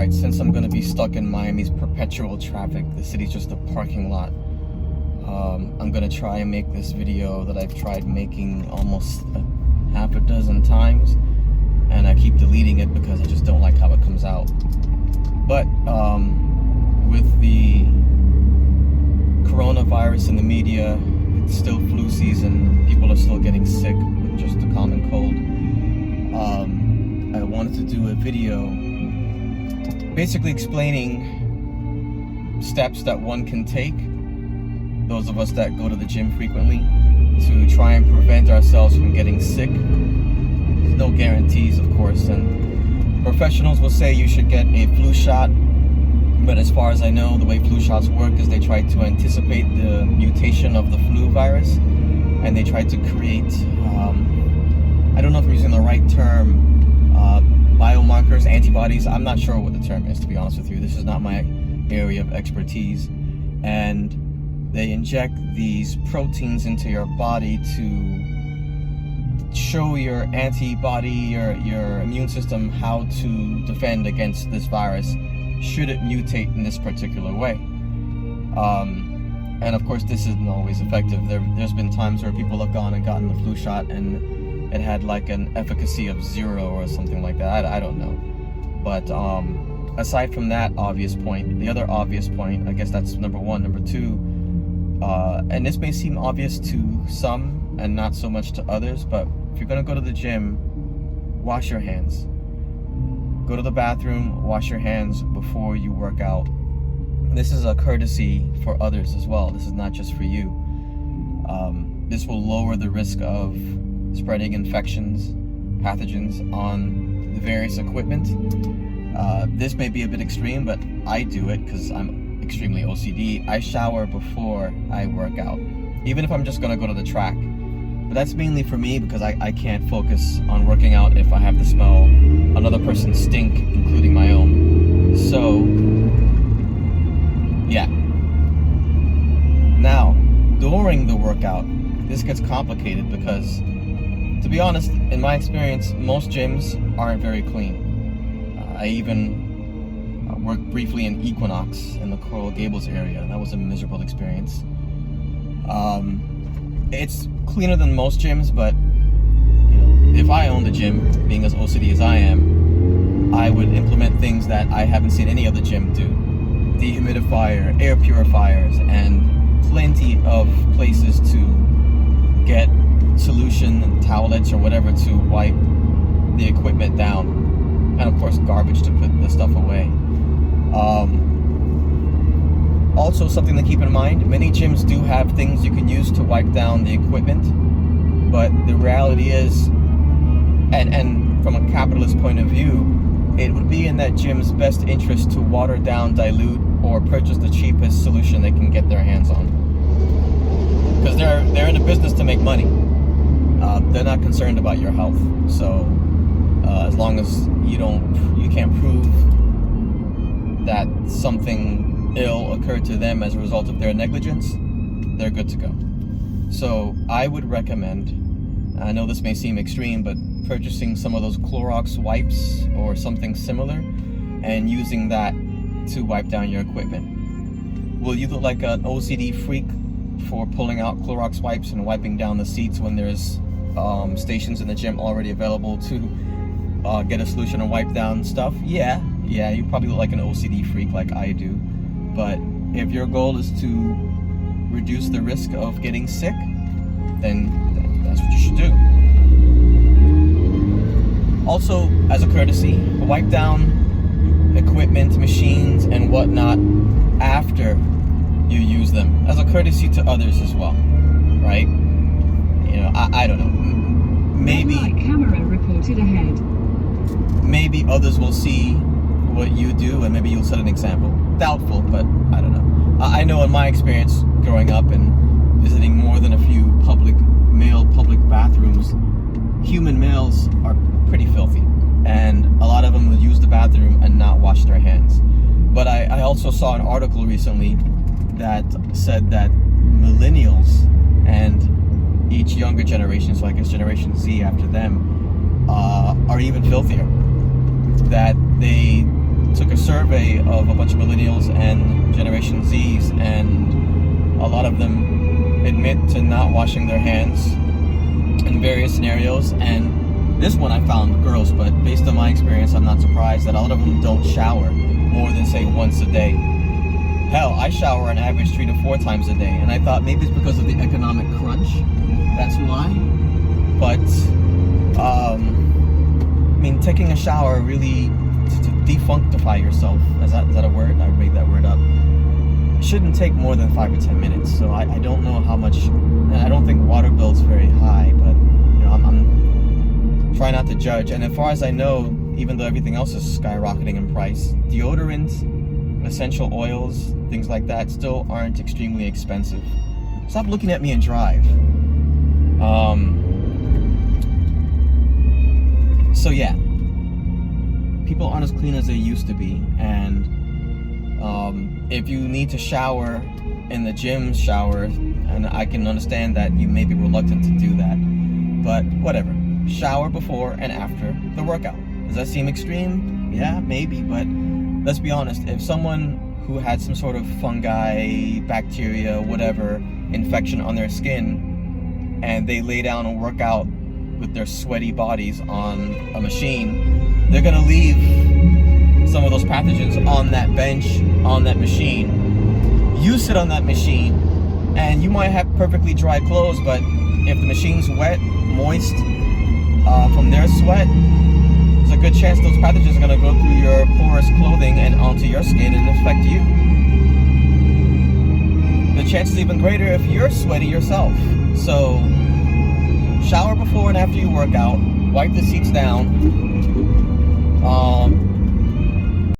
Alright, since I'm gonna be stuck in Miami's perpetual traffic, the city's just a parking lot, I'm gonna try and make this video that I've tried making almost half a dozen times, and I keep deleting it because I just don't like how it comes out. But with the coronavirus in the media, it's still flu season, people are still getting sick with just a common cold. I wanted to do a video basically explaining steps that one can take, those of us that go to the gym frequently, to try and prevent ourselves from getting sick. There's no guarantees, of course, and professionals will say you should get a flu shot, but as far as I know, the way flu shots work is they try to anticipate the mutation of the Fluvirus, and they try to create, I don't know if I'm using the right term, biomarkers, antibodies. I'm not sure what the term is, to be honest with you. This is not my area of expertise. And they inject these proteins into your body to show your antibody, your immune system, how to defend against this virus should it mutate in this particular way. And of course, this isn't always effective. There's been times where people have gone and gotten the flu shot and it had like an efficacy of 0 or something like that. I don't know. But aside from that obvious point, the other obvious point, I guess that's number one. Number two, and this may seem obvious to some and not so much to others, but if you're gonna go to the gym, wash your hands. Go to the bathroom, wash your hands before you work out. This is a courtesy for others as well. This is not just for you. This will lower the risk of spreading infections, pathogens on the various equipment. This may be a bit extreme, but I do it because I'm extremely OCD. I shower before I work out, even if I'm just gonna go to the track. But that's mainly for me because I can't focus on working out if I have to smell another person's stink, including my own. So, yeah. Now, during the workout, this gets complicated because, to be honest, in my experience, most gyms aren't very clean. I even worked briefly in Equinox in the Coral Gables area. That was a miserable experience. It's cleaner than most gyms, but you know, if I owned a gym, being as OCD as I am, I would implement things that I haven't seen any other gym do. Dehumidifier, air purifiers, and plenty of places to get solution and towelettes or whatever to wipe the equipment down, and of course garbage to put the stuff away. Also, something to keep in mind, many gyms do have things you can use to wipe down the equipment, but the reality is, and from a capitalist point of view, it would be in that gym's best interest to water down, dilute, or purchase the cheapest solution they can get their hands on, because they're in a business to make money. They're not concerned about your health. So as long as you can't prove that something ill occurred to them as a result of their negligence, they're good to go. So I would recommend, I know this may seem extreme, but purchasing some of those Clorox wipes or something similar and using that to wipe down your equipment. Will you look like an OCD freak for pulling out Clorox wipes and wiping down the seats when there's stations in the gym already available to get a solution and wipe down stuff? Yeah, you probably look like an OCD freak like I do. But if your goal is to reduce the risk of getting sick, then that's what you should do. Also, as a courtesy, wipe down equipment, machines, and whatnot after you use them, as a courtesy to others as well, right? You know, I don't know. Maybe camera reported ahead. Maybe others will see what you do, and maybe you'll set an example. Doubtful, but I don't know. I know in my experience growing up and visiting more than a few male public bathrooms, human males are pretty filthy, and a lot of them will use the bathroom and not wash their hands. But I also saw an article recently that said that millennials and each younger generation, so I guess Generation Z after them, are even filthier. That they took a survey of a bunch of millennials and Generation Zs, and a lot of them admit to not washing their hands in various scenarios. And this one I found girls, but based on my experience, I'm not surprised that a lot of them don't shower more than, say, once a day. Hell, I shower on average 3 to 4 times a day, and I thought maybe it's because of the economic crunch. That's why. But I mean, taking a shower really to defunctify yourself, is that a word? I made that word up. Shouldn't take more than 5 or 10 minutes. So I don't know how much, and I don't think water bill's very high, but you know, I'm trying not to judge. And as far as I know, even though everything else is skyrocketing in price, deodorant, essential oils, things like that still aren't extremely expensive. Stop looking at me and drive. So yeah, people aren't as clean as they used to be, and if you need to shower in the gym shower, and I can understand that you may be reluctant to do that, but whatever. Shower before and after the workout. Does that seem extreme? Yeah, maybe, but let's be honest. If someone who had some sort of fungi, bacteria, whatever, infection on their skin, and they lay down and work out with their sweaty bodies on a machine, they're gonna leave some of those pathogens on that bench, on that machine. You sit on that machine, and you might have perfectly dry clothes, but if the machine's wet, moist, from their sweat, there's a good chance those pathogens are gonna go through your porous clothing and onto your skin and affect you. The chance is even greater if you're sweaty yourself. So, shower before and after you work out, wipe the seats down,